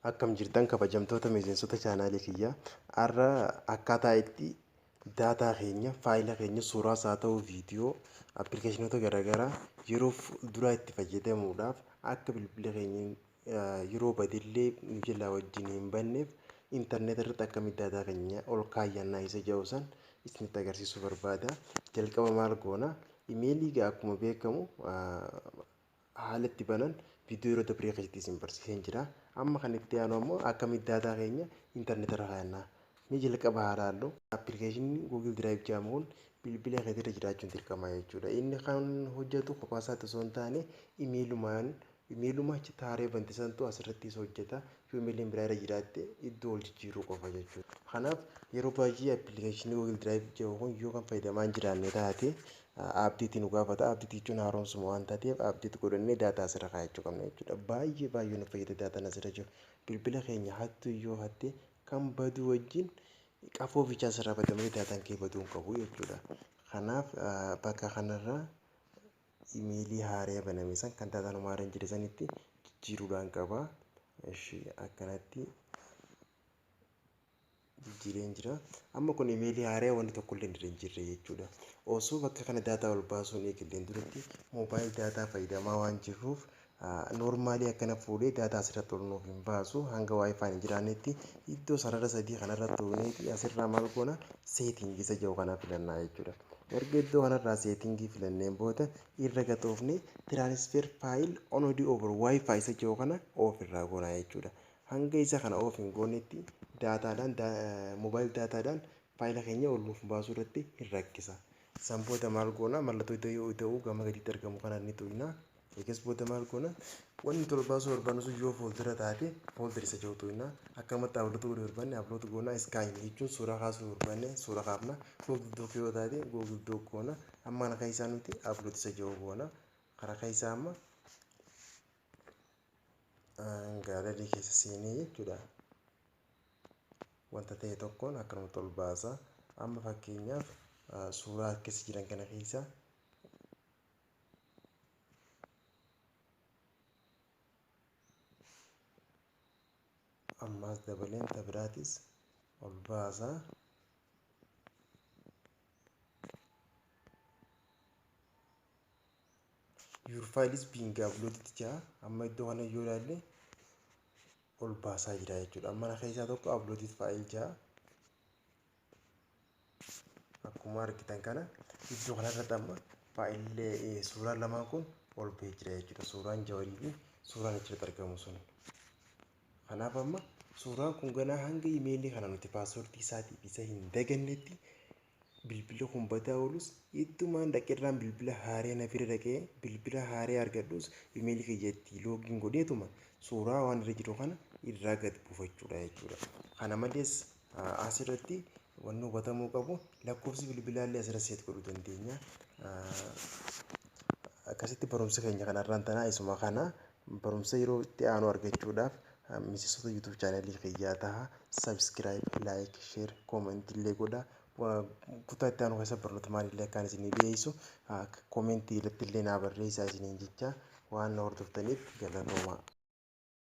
Akkam jirtan kabajamtoota miseensota chaanaalii kiyyaa. Har'a akkaataa itti daataa keenya, faayila keenya, suuraas haa ta'u viidiyoo, appilikeeshinoota garaagaraa yeroo duraa itti fayyadamuudhaaf akka bilbila keenya yeroo badillee nu jalaa wajjin hin banneef intarneeta irratti akkamitti daataa keenya ol kaayyannaa isa jedhu san isinitti agarsiisuu barbaada. Jalqaba maal goona? Imeelii akkuma beekamu haala itti banan viidiyoo yeroo dabree keessatti isin barsiiseen jira. Amma kan itti aanu ammoo akkamitti daataa keenya intarneeta irra kaa'annaa. Ni jalqaba haa ilaallu. Appilikeeshiniin Google Drive jedhamu kun bilbila keetirra jiraachuun dirqama jechuudha. Inni kan hojjetu kophaa isaatti osoo hin taane imeeluma achi taaree banti santu asirratti isa hojjeta. Yoo imeeliin biraa irra jiraatte iddoo ol jijjiiruu qofa jechuudha. Kanaaf yeroo baay'ee appilikeeshinii Google Drive jedhamu kun yoo kan fayyadamaa hin jiraanne taate abdiitii nu gaafata. Abdiitii jechuun haaromsuma waan taateef abdiitii godhannee daataa asirra kaa'achuu qabna jechuudha. Baay'ee nu fayyada daataan asirra jiru. Bilbila keenya hattuu yoo hatte kan badu wajjin qafoo bichaa asirraa badamee daataan kee baduu hin qabu jechuudha. Kanaaf bakka kanarraa imeelii haaraa baname san kan daataan homaa hin jirre sanitti jijjiiruudhaan qaba. Akkanatti jijjiireen jira. Amma kun imeelii haaraa wanti tokkollee hin jirre jechuudha. Osoo bakka kana daataa ol baasuun eegalleen duratti moobaayil daataa fayyadamaa waan jirruuf noormaalii akkana fuudhee daataa asirratti ol nuuf hin baasu. Hanga waayifaan hin jiraannetti iddoo sarara sadii kanarratti tuuneeti asirraa maal goona? Seetingii isa jedhu kana filannaa jechuudha. Erga iddoo kanarraa seetingii filanneen booda irra gatoofne tiraanisfer faayil onodii over waayifaa isa jedhu kana oof irraa goona jechuudha. Hanga isa kana oof hin goonetti daataadhaan moobaayil daataadhaan faayila keenya ol nuuf baasuu irratti hin rakkisa. San booda maal goona? Mallattoo yoo ta'u gama gadiitti argamu kana ni tuqna. Eegas booda maal goona? Wanti ol baasuu barbaannu sun yoo fooldara taate fooldara isa jedhu tuqna. Akkamatti abloota godhuu barbaanne abloota goona. Iskaayin jechuun suuraa kaasuu barbaanne suura kaafna. Google Doc yoo taate Google Doc goona. Amma kana keessaa nuti abloota isa jedhu goona. Karaa keessaa amma gaalarii keessa seenee jechuudha. Wanta ta'e tokkoon akkanumatti ol baasa. Amma fakkeenyaaf suuraa keessa jiran kana keessa ammaas dabaleen tabiraatis ol baasa. Your file is being uploaded jaa. Amma iddoo kana yoo ilaalle ol baasaa jira jechuudha. Amma kana keessaa tokko uploaded file jaa. Akkuma argitan kana iddoo kanarratti amma faayillee suuraan lamaan kun ol ba'ee jira jechuudha. Suuraan Jawaarii fi suuraan achirratti argamu sun. Kanaaf amma suuraan kun ganaa hanga imeelii kana nuti paaswordii isaatiif isa hin dagannetti bilbila kun badaa oolus ittumaan dhaqeerraan bilbila haaraa na bira dhaqee bilbila haaraa argadhus imeelii kiyyatti loogiin godheetuma suuraa waan irra jiru kana irraa gad buufachuudha jechuudha. Kana malees asirratti wanni hubatamuu qabu lakkoofsi bilbilaallee asirratti seet godhuu dandeenya. Akkasitti barumsa keenya kanarraan tanaa isuma kana barumsa yeroo itti aanu argachuudhaaf miseensota YouTube chaanalii kiyyaa ta'a. Subscribe, like, share, comment illee godha. Kutaa itti aanu keessa barnoota maalillee akkaan isinii dhiyeessu comment irratti illee naa barreessaa isiniin jecha waan na hordoftaniif galatoomaa.